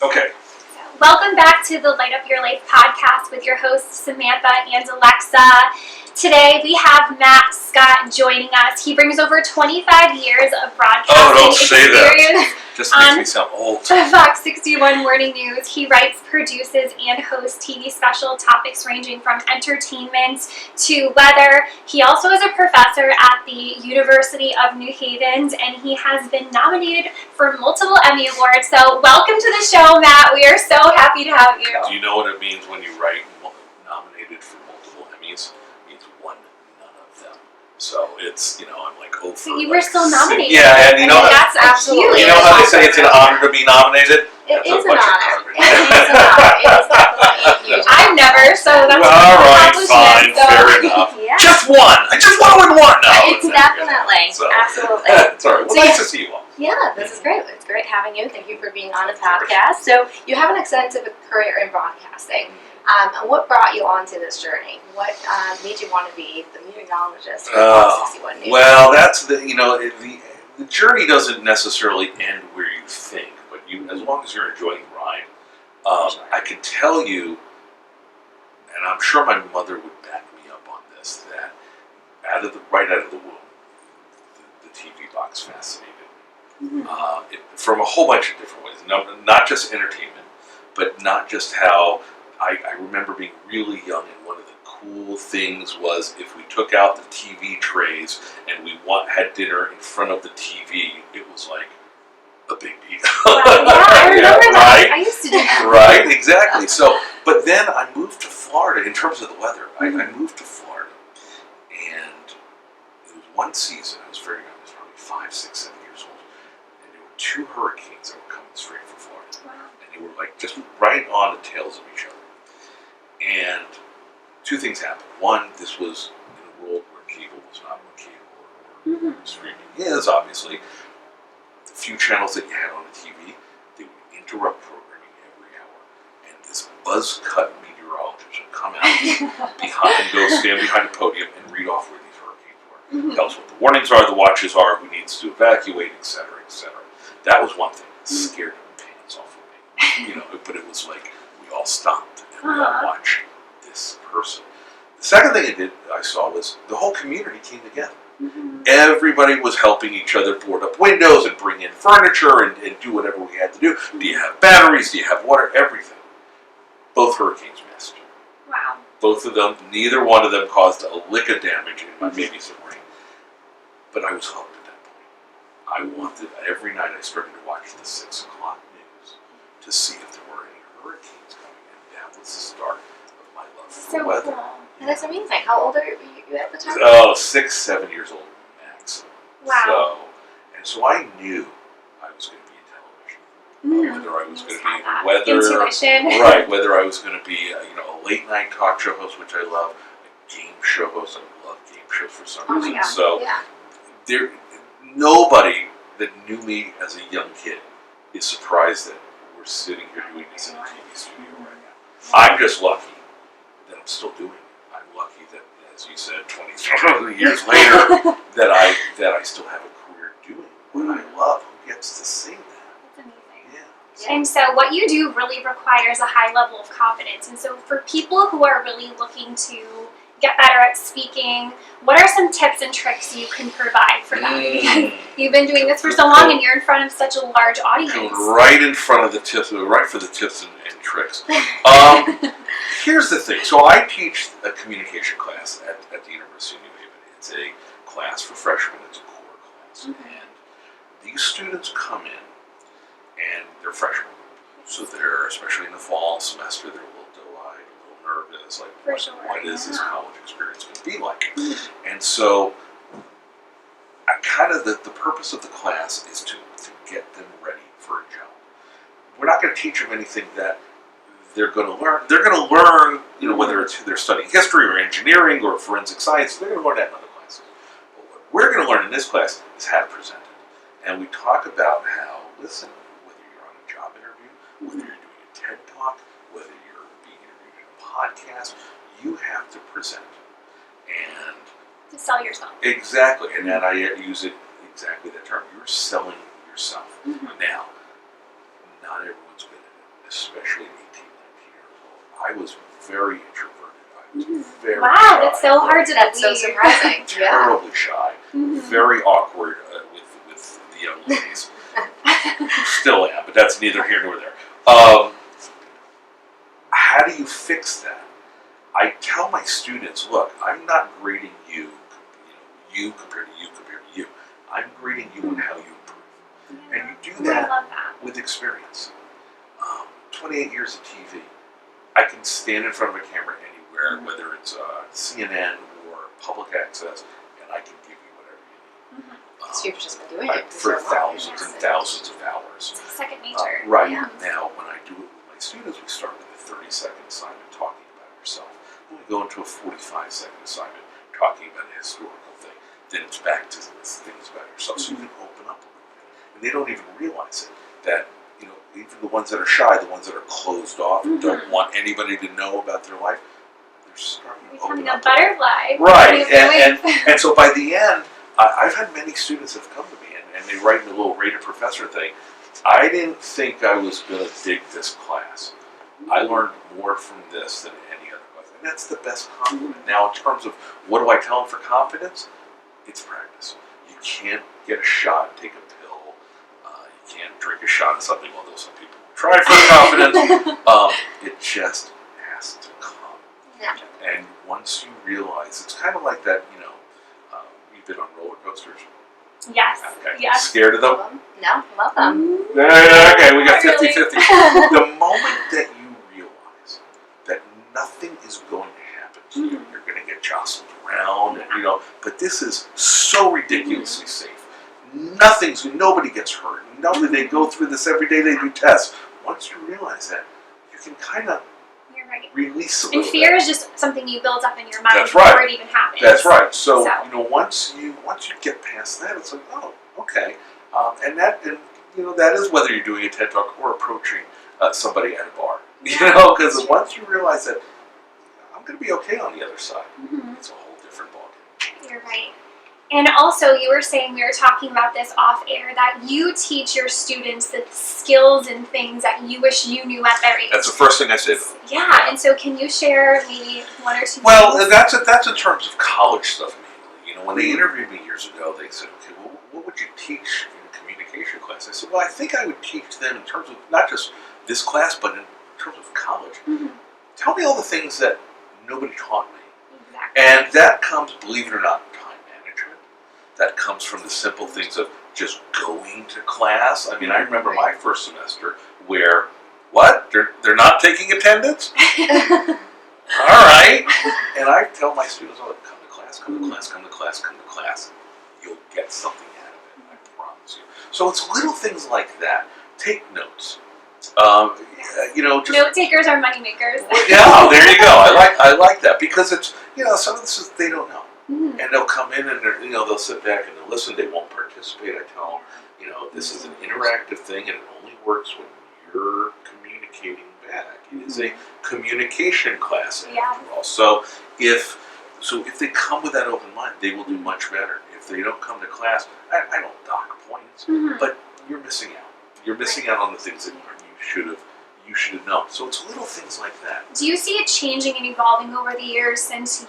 Okay. Welcome back to the Light Up Your Life podcast with your hosts Samantha and Alexa. Today we have Matt Scott joining us. He brings over 25 years of broadcasting experience. Just makes me sound old. Fox 61 Morning News. He writes, produces, and hosts TV special topics ranging from entertainment to weather. He also is a professor at the University of New Haven, and he has been nominated for multiple Emmy Awards. So welcome to the show, Matt. We are so happy to have you. Do you know what it means when you write nominated for multiple Emmys? It means won none of them. So it's, I'm like, oh, so you were still nominated. Yeah, and that's absolutely. You know how they say it's an honor to be nominated? It is an honor. I've never, so that's all right, fine, fair enough. Yeah. Just one. I just want to win one. No, it's definitely, absolutely. It's all right. Well, nice to see you all. Yeah, this is great. It's great having you. Thank you for being on the podcast. So you have an extensive career in broadcasting. What brought you onto this journey? What made you want to be the meteorologist for Fox 61 News? Well, that's the journey doesn't necessarily end where you think, but as long as you're enjoying the ride, I can tell you, and I'm sure my mother would back me up on this, that right out of the womb, the TV box fascinated me. From a whole bunch of different ways, not just entertainment, but not just how. I remember being really young, and one of the cool things was if we took out the TV trays and we had dinner in front of the TV, it was like a big deal. Wow, yeah, I remember that. Right? I used to do that. Right, exactly. So, but then I moved to Florida in terms of the weather. I moved to Florida, and it was one season. I was very young. I was probably 5, 6, 7 years old, and there were 2 hurricanes that were coming straight from Florida, and they were like just right on the tails of each other. And 2 things happened. One, this was in a world where cable was not what cable or streaming is, obviously. The few channels that you had on the TV, they would interrupt programming every hour. And this buzz-cut meteorologist would come out go stand behind the podium and read off where these hurricanes were. Tell us what the warnings are, the watches are, who needs to evacuate, etc., etc. That was one thing. It scared the pants off of me. But it was like we all stopped. We all watch this person. The second thing I saw was the whole community came together. Everybody was helping each other board up windows and bring in furniture and do whatever we had to do. Do you have batteries? Do you have water? Everything. Both hurricanes missed. Wow. Both of them, neither one of them caused a lick of damage in my baby submarine. But I was hooked at that point. Every night I started to watch the 6 o'clock news to see if there were any hurricanes coming. That was the start of my love for weather. Cool. That's amazing. How old are you at the time? Oh, 6, 7 years old max. Wow. So I knew I was going to be in television. Whether I was going to be intuition. Right, whether I was going to be a late night talk show host, which I love, a game show host. I love game shows for some reason. God. So nobody that knew me as a young kid is surprised that we're sitting here doing this in a TV studio right now. I'm just lucky that I'm still doing it. I'm lucky that, as you said, 20 years later, that I still have a career doing what I love. Who gets to say that? That's amazing. Yeah. And so what you do really requires a high level of confidence. And so for people who are really looking to get better at speaking, what are some tips and tricks you can provide for them? Because you've been doing this for so long and you're in front of such a large audience. Right in front of the tips, right for the tips and tricks. Here's the thing. So I teach a communication class at the University of New Haven. It's a class for freshmen. It's a core class. And these students come in and they're freshmen. So they're, especially in the fall semester, they're a little doe-eyed, a little nervous, like what is this college experience going to be like? And so the purpose of the class is to get them ready for a job. We're not going to teach them anything that they're going to learn. They're going to learn, whether it's they're studying history or engineering or forensic science, they're going to learn that in other classes. But what we're going to learn in this class is how to present it. And we talk about how, listen, whether you're on a job interview, whether you're doing a TED Talk, whether you're being interviewed in a podcast, you have to present. And to sell yourself. Exactly. And then I use it exactly that term. You're selling yourself. Now, not everyone's good at it. especially at 18, 19 years old, I was very introverted. I was very Wow, shy. that's so hard to That's so believe. surprising. Yeah. Terribly shy. Mhm. Very awkward with the young ladies. Still am, but that's neither here nor there. How do you fix that? I tell my students, look, I'm not grading you, you compared to you compared to you. I'm grading you on how you improve. And you do I that love that. with experience. 28 years of TV. I can stand in front of a camera anywhere, whether it's CNN or public access, and I can give you whatever you need. So you've just been doing it For so long. thousands and thousands of hours. It's like second nature. Right. Yeah. Now, when I do it with my students, we start with a 30-second assignment talking about yourself. Then we go into a 45-second assignment talking about a historical thing. Then it's back to things about yourself. So you can open up a little bit. And they don't even realize it. That, even the ones that are shy, the ones that are closed off and don't want anybody to know about their life, they're starting to open Becoming a up. little bit. butterfly. Right, and so by the end, I've had many students have come to me and they write me a little rated professor thing. I didn't think I was going to dig this class. I learned more from this than any other class. And that's the best compliment. Now, in terms of what do I tell them for confidence, it's practice. You can't get a shot, take a pill. You can't drink a shot of something, although some people try for confidence. It just has to come. Yeah. And once you realize, it's kind of like that, you've been on roller coasters. Yes. Okay. Yes. Scared of them? Love them? No, love them. Okay, we got Not really. 50-50. The moment that you realize that nothing is going to happen to you, you're going to get jostled around, and but this is so ridiculously safe. Nobody gets hurt. They go through this every day. They do tests. Once you realize that, you can kind of You're right. release a little And fear bit. is just something you build up in your mind That's before right. it even happens. That's right. So, So. once you get past that, it's like, oh, okay, and that is whether you're doing a TED Talk or approaching somebody at a bar. Because once you realize that I'm going to be okay on the other side, Mhm. it's a whole different ballgame. You're right. And also, you were saying, we were talking about this off air, that you teach your students the skills and things that you wish you knew at their age. That's the first thing I said. Yeah, and so can you share maybe one or two Well, things? that's in terms of college stuff mainly. When they interviewed me years ago, they said, okay, well, what would you teach in a communication class? I said, well, I think I would teach them in terms of not just this class, but in terms of college. Mhm. Tell me all the things that nobody taught me. Exactly. And that comes, believe it or not, time management. That comes from the simple things of just going to class. I mean, I remember my first semester where, what? They're not taking attendance? All right. And I tell my students, oh, come to class, come to class, come to class, come to class. You'll get something out of it, I promise you. So it's little things like that. Take notes. Just Note takers are money makers. yeah, there you go. I like that because it's some of this is they don't know, Mhm. and they'll come in and they'll sit back and they'll listen. They won't participate. I tell them, this is an interactive thing, and it only works when you're communicating back. It is a communication class Yeah. after all. So if they come with that open mind, they will do much better. If they don't come to class, I don't dock points, Mhm. but you're missing out. You're missing out on the things that you should have known. So it's little things like that. Do you see it changing and evolving over the years since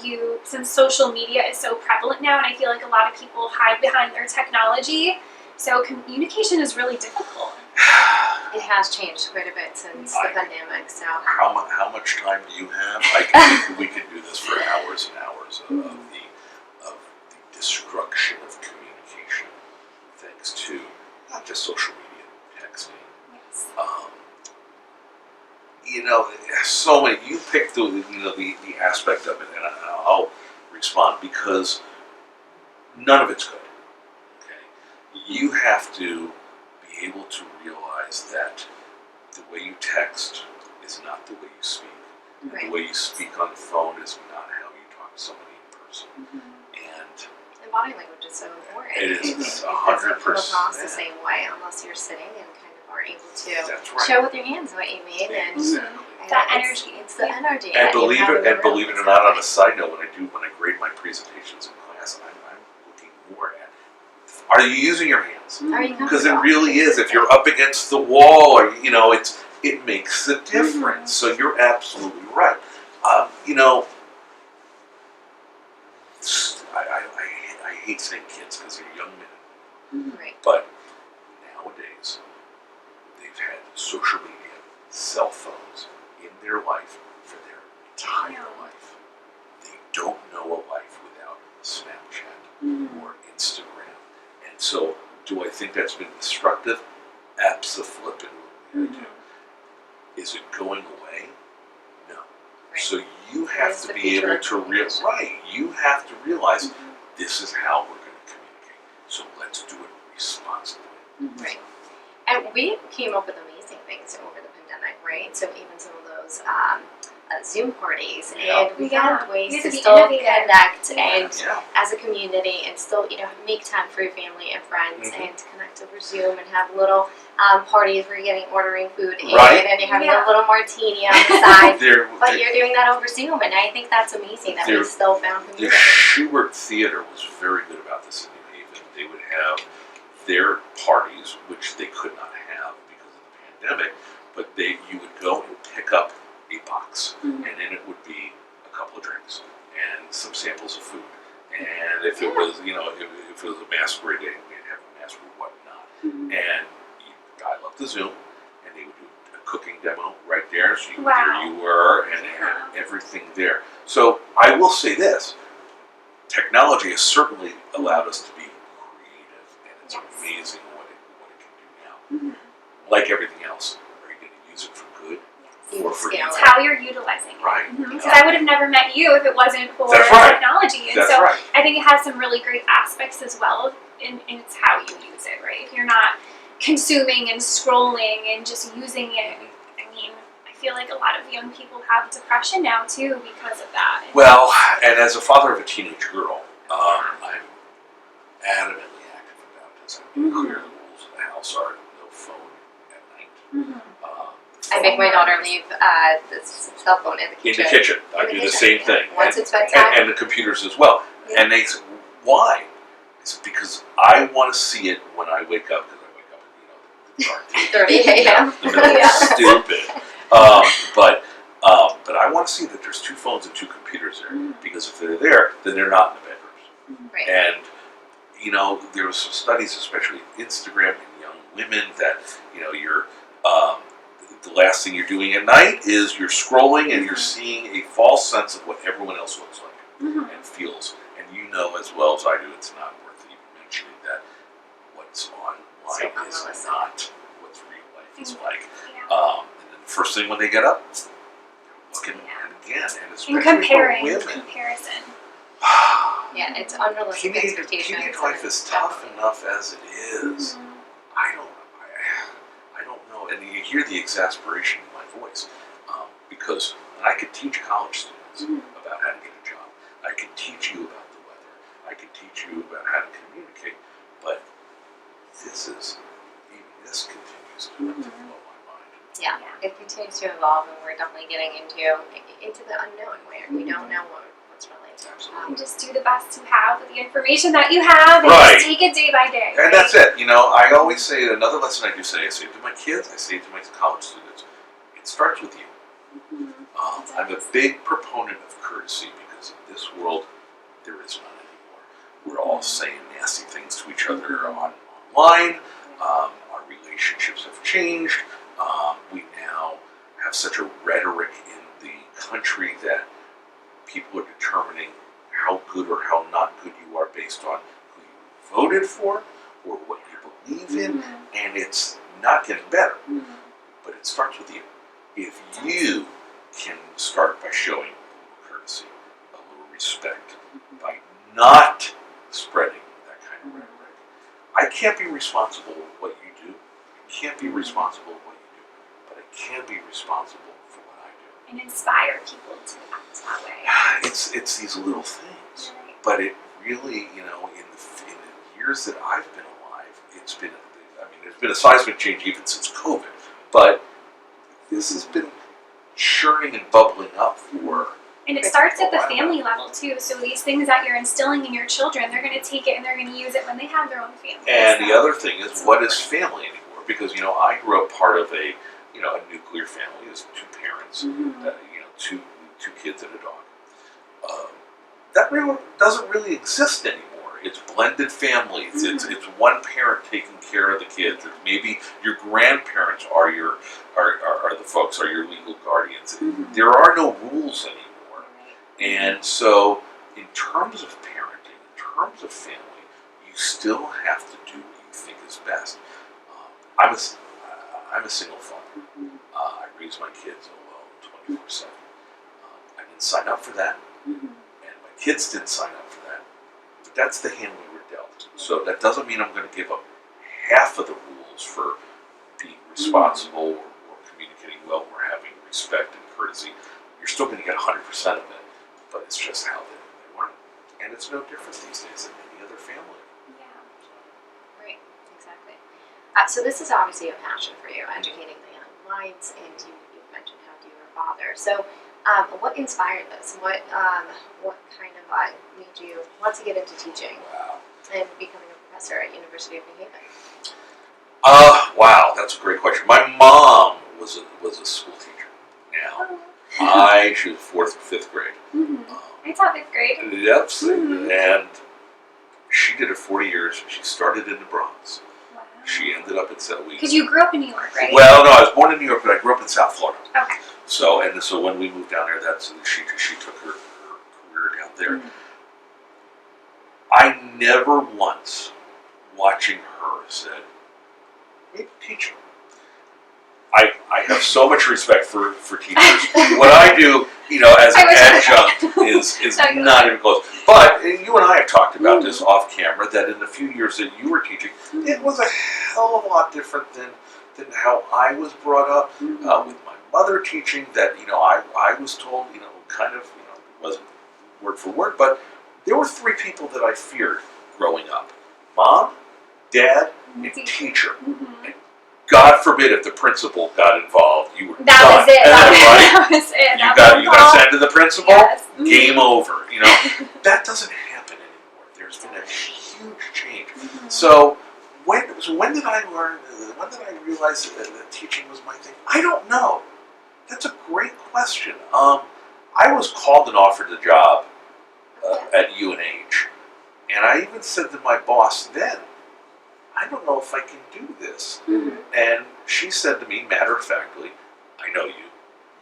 social media is so prevalent now, and I feel like a lot of people hide behind their technology, so communication is really difficult. It has changed quite a bit since the pandemic. So How much time do you have? We could do this for hours and hours of the destruction of communication, thanks to not just social media, texting. Yes. So many. You pick the aspect of it, and I'll respond because none of it's good. Okay, you have to be able to realize that the way you text is not the way you speak. right. The way you speak on the phone is not how you talk to somebody in person. And And body language is so important. It is, It doesn't 100%. come across the same way unless you're sitting and kind of are able to that's right. show with your hands what you mean and Exactly. That it's- energy. It's the Yeah. energy. And that you believe have in it, the and room. believe it or not, on a side note, when I grade my presentations in class, I'm looking more at, are you using your hands? Are you Because it comfortable? really is. If you're up against the wall, or it makes a difference. So you're absolutely right. You know, I hate saying kids because they're young men, Right. but nowadays they've had social media, cell phones in their life for their entire life. They don't know a life without Snapchat or Instagram. And so, do I think that's been destructive? Absolutely, I do. Is it going away? No. Right. So you have It's to the be future able of to communication. You have to realize this is how we're going to communicate. So let's do it responsibly. Right. And we came up with amazing things over the pandemic, right? So even some of those Zoom parties, Yeah. and we Yeah. found ways We had to to be still innovative. connect Yeah. and Yeah. as a community, and still make time for your family and friends, Mhm. and to connect over Zoom and have little parties where you're ordering food in, Right. and you're having Yeah. a little martini on the side. There, But you're doing that over Zoom, and I think that's amazing that we There- still found the community. Schubert Theater was very good about this in New Haven. They would have their parties, which they could not have because of the pandemic, but you would go and pick up a box, and in it would be a couple of drinks and some samples of food. And if it was, if it was a masquerade day, we'd have a masquerade, whatnot. And I love the Zoom, and they would do a cooking demo right there. So Wow. there you were, and Yeah. everything there. So I will say this: technology has certainly allowed us to be creative, and it's Yes. amazing what it can do now. Like everything else, are you going to use it for good You or can for scale It's evil? how you're utilizing it. Right. Because I would have never met you if it wasn't for That's right. technology. And That's so right. I think it has some really great aspects as well, and it's how you use it, right? If you're not consuming and scrolling and just using it, I mean, I feel like a lot of young people have depression now too because of that. Well, and as a father of a teenage girl, I'm adamantly active about this. I make clear the rules of the house are no phone at night. Mhm. I make my daughter leave the cell phone in the In kitchen. the kitchen, I In the do the kitchen, same yeah. thing. Once And- it's bedtime. and the computers as well. Yeah. And they said, why? I said, because I want to see it when I wake up, because I wake up at, the dark 30 a.m. The middle Yeah. is stupid. But I want to see that there's two phones and two computers there, because if they're there, then they're not in the bedrooms. Right. And, there was some studies, especially Instagram and young women, that, you're, the last thing you're doing at night is you're scrolling and you're seeing a false sense of what everyone else looks like and feels. And you know as well as I do, it's not worth even mentioning that what's online So is unrealistic. not what real life is like. Yeah. And then the first thing when they get up, looking and again, and especially And comparing, for women. comparison. Yeah, it's unrealistic Teenage expectations. life is tough enough as it is. Mhm. I don't know, and you hear the exasperation in my voice, because I could teach college students about how to get a job. I could teach you about the weather. I could teach you about how to communicate, but this continues to blow my mind. Yeah, it continues to evolve, and we're definitely getting into the unknown where we don't know what's really. And just do the best you have with the information that you have, and Right. just take it day by day. And that's it. I always say, another lesson I say it to my kids, I say it to my college students, it starts with you. I'm a big proponent of courtesy, because in this world, there is none anymore. We're all saying nasty things to each other online. Our relationships have changed. We now have such a rhetoric in the country that people are determining how good or how not good you are based on who you voted for or what you believe in, and it's not getting better. But it starts with you. If you can start by showing a little courtesy, a little respect, by not spreading that kind of rhetoric, I can't be responsible for what you do. I can't be responsible for what you do, but I can be responsible for what I do. And inspire people to act that way. It's these little things, Right. but it really, in the years that I've been alive, there's been a seismic change even since COVID, but this has been churning and bubbling up for. And it starts at the family level too. So these things that you're instilling in your children, they're going to take it and they're going to use it when they have their own family. And So the other thing is, what is family anymore? Because I grew up part of a a nuclear family is two parents, Mhm. two kids and a dog. That really doesn't really exist anymore. It's blended families. It's one parent taking care of the kids. Maybe your grandparents are the folks, are your legal guardians. Mhm. There are no rules anymore. Right. And so, in terms of parenting, in terms of family, you still have to do what you think is best. I'm a single father. Mhm. I raise my kids alone 24/7. I didn't sign up for that, Mhm. and my kids didn't sign up for that. But that's the hand we were dealt. So that doesn't mean I'm going to give up half of the rules for being responsible or communicating well or having respect and courtesy. You're still going to get 100% of it, but it's just how they learn it. And it's no different these days than any other family. Yeah. Right, exactly. So this is obviously a passion for you, educating the young minds, and you mentioned how you were a father. So what inspired this? What kind of made you want to get into teaching Wow. and becoming a professor at University of New Haven? Wow, that's a great question. My mom was a school teacher. Now, she was 4th, 5th grade. Mhm. Um, I taught 5th grade. Yep, Mhm. and she did it 40 years. She started in the Bronx. Wow. She ended up in St. Louis. Because you grew up in New York, right? Well, no, I was born in New York, but I grew up in South Florida. Okay. So when we moved down there, she took her career down there. Mhm. I never once, watching her, said, "Maybe teach." I have so much respect for teachers. What I do, as an I wish I adjunct is Okay. not even close. But you and I have talked about this off camera, that in the few years that you were teaching, it was a hell of a lot different than how I was brought up. With my mother teaching, that I was told, kind of, it wasn't word for word, but there were 3 people that I feared growing up: mom, dad, and teacher. Mhm. God forbid if the principal got involved, you were That done. was it. Right? That was it. You That got phone call. sent to the principal. Yes. Game over. That doesn't happen anymore. There's been a huge change. Mhm. So when did I learn? When did I realize that teaching was my thing? I don't know. That's a great question. I was called and offered the job at UNH, and I even said to my boss then, "I don't know if I can do this." Mhm. And she said to me, matter of factly, "I know you.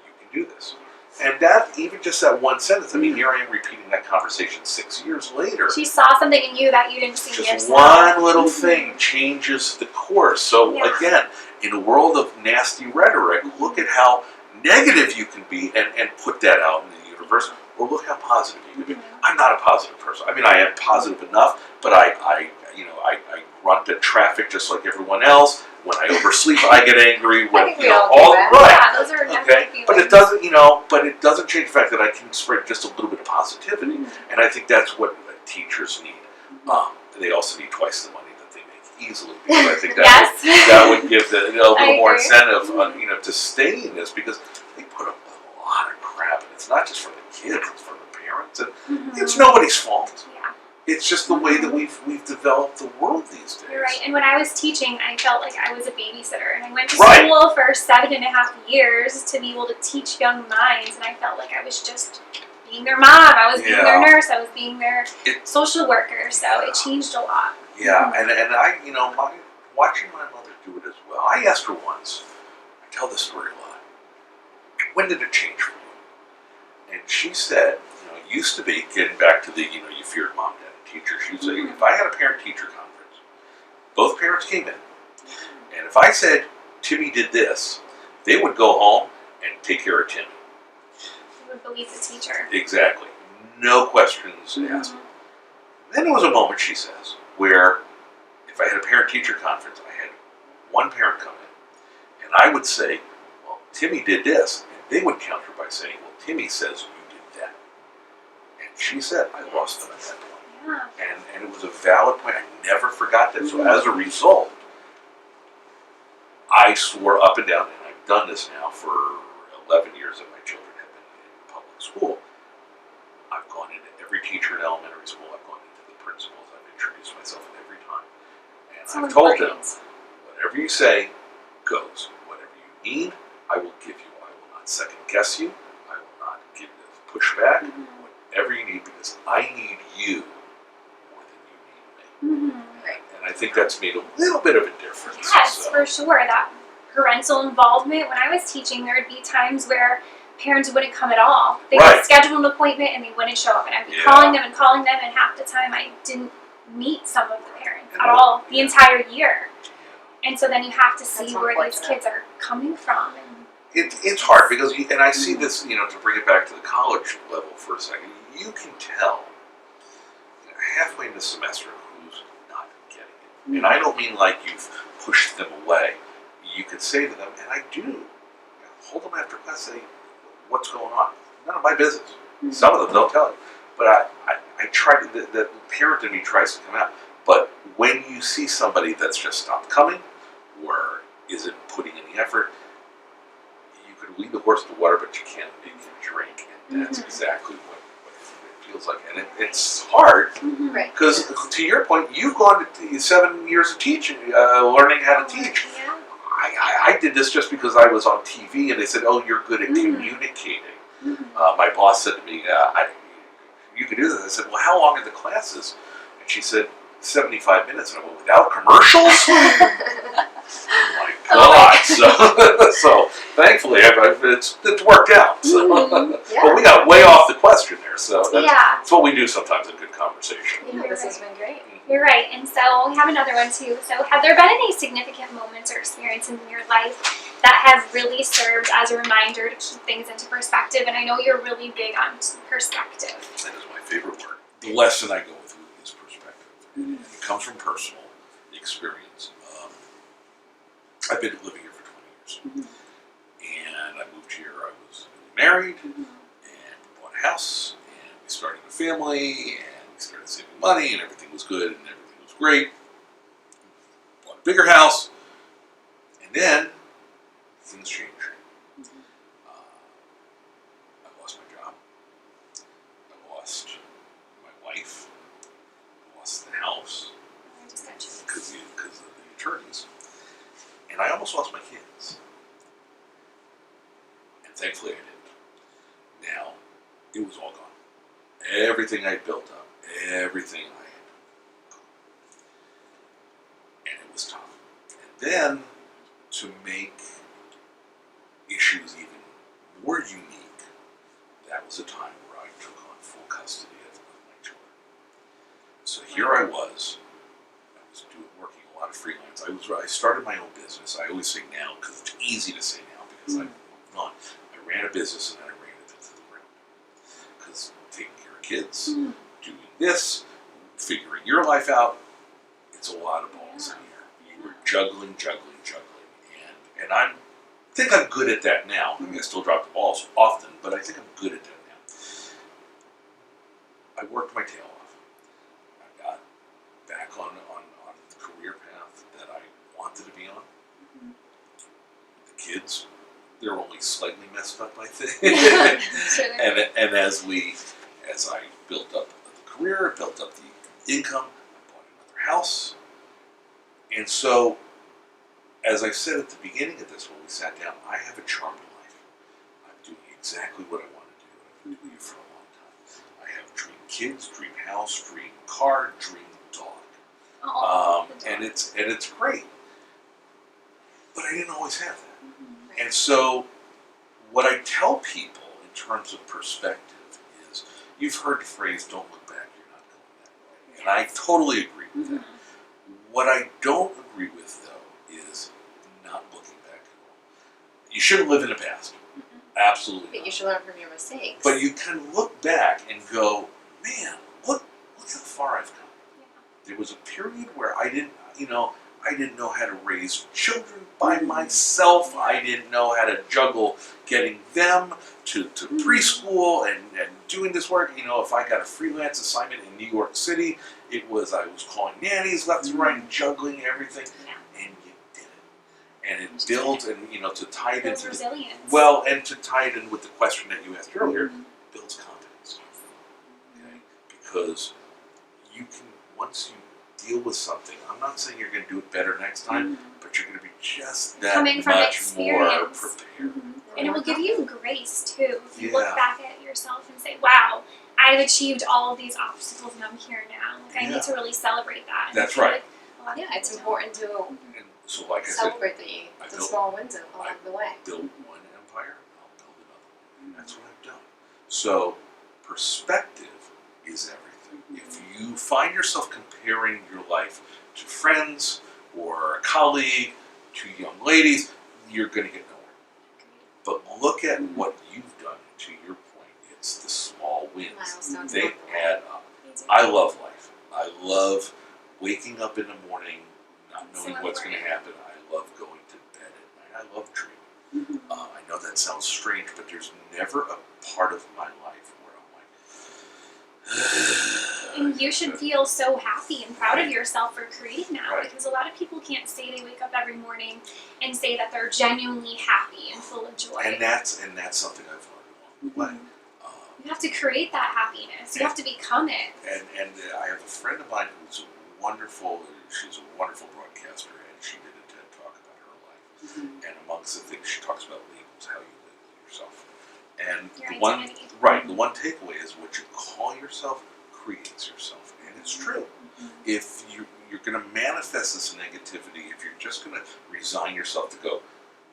You can do this." And that, even just that one sentence, I mean, here I am repeating that conversation 6 years later. She saw something in you that you didn't see Just yourself. one little Mhm. thing changes the course. So Yeah. again, in a world of nasty rhetoric, look at how negative you can be and put that out in the universe, or look how positive you can be. Mhm. I'm not a positive person. I mean, I am positive enough, but I grunt at traffic just like everyone else. When I oversleep, I get angry. I When think we all do that. right. Yeah, those are negative Okay, feelings. but it doesn't change the fact that I can spread just a little bit of positivity, Mhm. and I think that's what teachers need. They also need twice the money that they make easily, because I think Yes. that would give a little I more agree. incentive, to stay in this, because they put up with a lot of crap, and it's not just from the kids; it's from the parents, and Mhm. it's nobody's fault. Yeah. It's just the way that we've developed the world these days. You're right. And when I was teaching, I felt like I was a babysitter. And I went to Right. school for 7.5 years to be able to teach young minds. And I felt like I was just being their mom. I was being their Yeah. nurse. I was being their It- social worker. So it changed a lot. Yeah, and I, watching my mother do it as well. I asked her once. I tell this story a lot. When did it change for you? And she said, it used to be, getting back to the, you feared mom, dad, and teacher. She would say, if I had a parent-teacher conference, both parents came in, and if I said Timmy did this, they would go home and take care of Timmy. You would believe the teacher. Exactly, no questions asked. Then there was a moment, she says, where if I had a parent-teacher conference, I had one parent come in, and I would say, well, Timmy did this. And they would counter by saying, well, Timmy says you did that. And she said, I lost them at that point. Yeah. And it was a valid point. I never forgot that. So as a result, I swore up and down, and I've done this now for 11 years that my children have been in public school. I've gone into every teacher in elementary school. I've gone into the principals. I've introduced myself every time. And So I've told them, important. whatever you say goes. Whatever you need I will give you. I will not second guess you. I will not give you pushback. Whatever you need, because I need you more than you need me. Right. And I think that's made a little bit of a difference. Yes, So, for sure. That parental involvement. When I was teaching, there would be times where parents wouldn't come at all. They Right. would schedule an appointment and they wouldn't show up, and I'd be Yeah. calling them, and half the time I didn't meet some of the parents And at what- all the yeah. entire year. And so then you have to see That's where these unfortunate. kids are coming from. And It's hard because, and I see this, to bring it back to the college level for a second, you can tell halfway in the semester who's not getting it. And I don't mean like you've pushed them away. You can say to them, and I do, hold them after class, say, what's going on? None of my business. Some of them don't tell you. But I try to, the parent in me tries to come out. But when you see somebody that's just stopped coming or isn't putting any effort, you could lead the horse to water, but you can't make him drink. And that's exactly what it feels like. And it's hard Right. because, to your point, you've gone to 7 years of teaching, learning how to teach. Yeah. I did this just because I was on TV and they said, oh, you're good at communicating. My boss said to me, you could do this. I said, well, how long are the classes? And she said, 75 minutes. And I went, without commercials? My God. So thankfully, it's worked out. So. Yeah. But we got way off the question there. So that's, Yeah. that's what we do sometimes in good conversation. Yeah, this has been great. You're right. And so we have another one too. So have there been any significant moments or experiences in your life that have really served as a reminder to keep things into perspective? And I know you're really big on perspective. That is my favorite word. The lesson I go with is perspective. It comes from personal experience. I've been living here for 20 years. And I moved here, I was married, and we bought a house, and we started a family, and we started saving money, and everything was good, and everything was great. Bought a bigger house, and then things changed. I lost my job. I lost my wife. I lost the house I just got you. because of the attorneys. And I almost lost my kids. And thankfully I didn't. Now, it was all gone. Everything I built up, everything I had gone. And it was tough. And then, to make issues even more unique, that was a time where I took on full custody of my children. So here I was working a lot of freelance. I started my own business. I always say now because it's easy to say now because I've moved on. I ran a business and then I ran it into the ground. Because taking care of kids, doing this, figuring your life out, it's a lot of balls in here. You were juggling. And I think I'm good at that now. I mean, I still drop the balls often, but I think I'm good at that now. I worked my tail off. I got back on the career path that I wanted to be on. The kids, they're only slightly messed up, I think. and as I built up the career, built up the income, I bought another house. And so, as I said at the beginning of this, when we sat down, I have a charmed life. I'm doing exactly what I want to do. I've been doing it for a long time. I have dream kids, dream house, dream car, dream dog. And it's great. But I didn't always have that. And so, what I tell people in terms of perspective is, you've heard the phrase, don't look back, you're not going that way. And I totally agree with that. What I don't agree with, though, is not looking back at all. You shouldn't live in the past. Absolutely But not. you should learn from your mistakes. But you can look back and go, man, look how far I've come. There was a period where I didn't know how to raise children by myself. I didn't know how to juggle getting them to preschool and doing this work. If I got a freelance assignment in New York City, I was calling nannies left and right and juggling everything. And you did it. And it builds, and to tie it Builds into resilience. and to tie it in with the question that you asked earlier, builds confidence. Okay? Because you can, once you deal with something, I'm not saying you're going to do it better next time, but you're going to be just that Coming from much more experience. prepared. And it will give you grace too. If you Yeah. look back at yourself and say, wow, I've achieved all of these obstacles and I'm here now. Like, I Yeah. need to really celebrate that. And That's I feel right. like a lot of Yeah, it's people important to And so, like I said, celebrate the I the built- small wins along the way. build one empire, I'll build another one. And that's what I've done. So, perspective is everything. If you find yourself comparing your life to friends or a colleague, to young ladies, you're going to get nowhere. But look at what you've done. To your point, it's the small wins. Milestones They along the way. add up. don't do. I love life. I love waking up in the morning, not So knowing what's going to happen. I love going to bed at night. I love dreaming. I know that sounds strange, but there's never a part of my life where I'm like, And you should feel so happy and proud of yourself for creating that, Right. because a lot of people can't say they wake up every morning and say that they're genuinely happy and full of joy. and that's something I've learned along the way. You have to create that happiness. You have to become it. And I have a friend of mine who's wonderful. She's a wonderful broadcaster, and she did a TED talk about her life. And amongst the things she talks about labels, how you label yourself. And Your the one, identity. right, the one takeaway is what you call yourself creates yourself, and it's true. If you're going to manifest this negativity, if you're just going to resign yourself to go,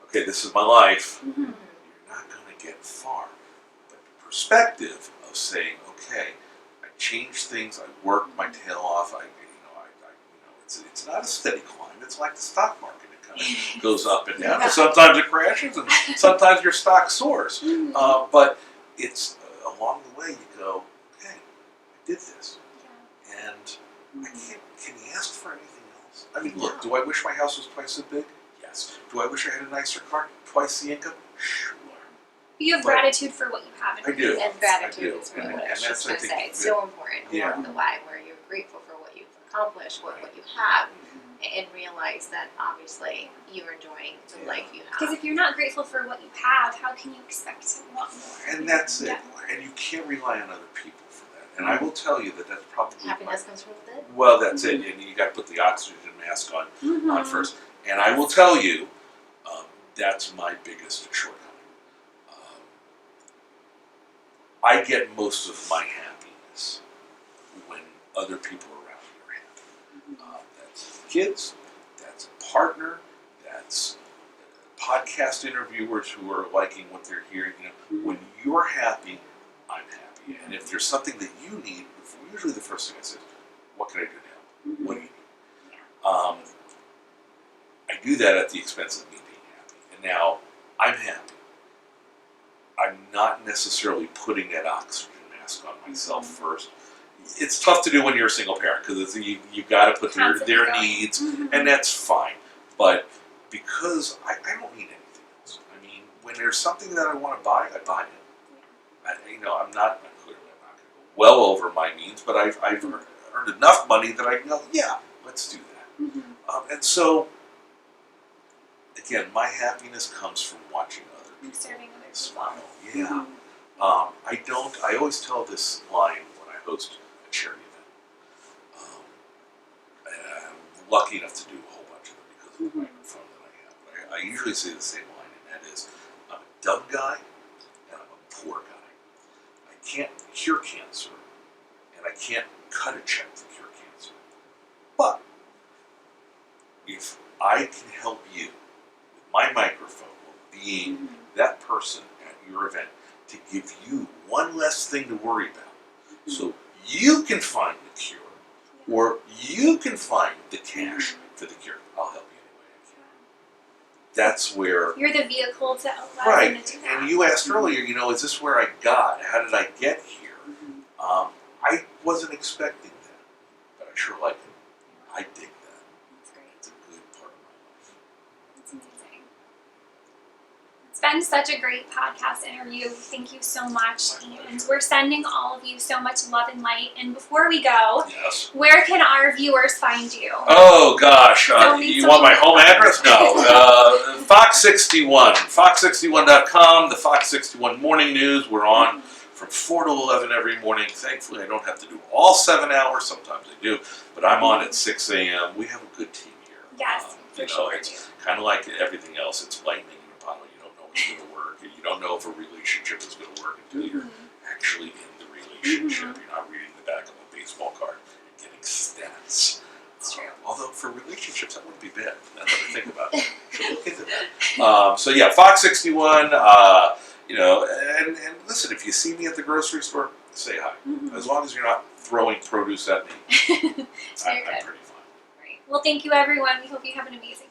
okay, this is my life, Mm-hmm. you're not going to get far. But the perspective of saying, okay, I changed things, I worked my tail off, it's not a steady climb. It's like the stock market. It kind of goes up and down. And sometimes it crashes, and sometimes your stock soars. But it's along the way you go, okay, I did this, and I can't. Can you ask for anything else? I mean, look, do I wish my house was twice as big? Yes. Do I wish I had a nicer car? Twice the income? Sure. You have But- gratitude for what you have. I do. And I gratitude do. is really And what I was that's, just I going to think, say. It's so important Yeah. along the way where you're grateful for what you've accomplished, what you have, and realize that obviously you're enjoying the life you Because have. if you're not grateful for what you have, how can you expect to want more? And that's it. Get more. And you can't rely on other people for that. And I will tell you that that's probably Happiness comes from within. well, that's it. And you got to put the oxygen mask on Mhm. first. And I will tell you, that's my biggest shortcoming. I get most of my happiness when other people around me are happy. That's kids, that's a partner, that's podcast interviewers who are liking what they're hearing. When you're happy, I'm happy. And if there's something that you need, usually the first thing I say is, what can I do to help? What do you need? I do that at the expense of me being happy. And now, I'm happy. I'm not necessarily putting that oxygen mask on myself first. It's tough to do when you're a single parent because you've got to put their needs, and that's fine. But because I don't need anything else. I mean, when there's something that I want to buy, I buy it. I'm not going to go well over my means, but I've earned enough money that I can go, yeah, let's do that. And so, again, my happiness comes from watching other people Serving other people. smile. Yeah. I always tell this line when I host a charity event. And I'm lucky enough to do a whole bunch of them because of the microphone that I have. But I usually say the same line, and that is, I'm a dumb guy and I'm a poor guy. I can't cure cancer, and I can't cut a check to cure cancer. But if I can help you with my microphone or being that person at your event to give you one less thing to worry about, so you can find the cure, or you can find the cash for the cure, I'll help you any way I can. That's where You're the vehicle to allow them right, to do that. and you asked earlier, is this where I got? How did I get here? I wasn't expecting that, but I sure like it. I dig that. That's great. It's a good part of my life. That's amazing. It's been such a great podcast interview. Thank you so much. My And pleasure. we're sending all of you so much love and light. And before we go, Yes. where can our viewers find you? Oh gosh, Don't need you so want my many- home address? No. Fox 61, fox61.com, the Fox 61 Morning News. We're on from 4 to 11 every morning. Thankfully, I don't have to do all 7 hours. Sometimes I do, but I'm on at 6 a.m. We have a good team here. Yes, for sure. It's kind of like everything else. It's lightning in a bottle. You don't know what's going to work. You don't know if a relationship is going to work until you're actually in the relationship. You're not reading the back of a baseball card and getting stats. It's true. Although for relationships, that wouldn't be bad. Now that I think about it, should look into that. So yeah, Fox 61. And listen, if you see me at the grocery store, say hi. As long as you're not throwing produce at me, Very I'm good. pretty fine. Great. Well, thank you, everyone. We hope you have an amazing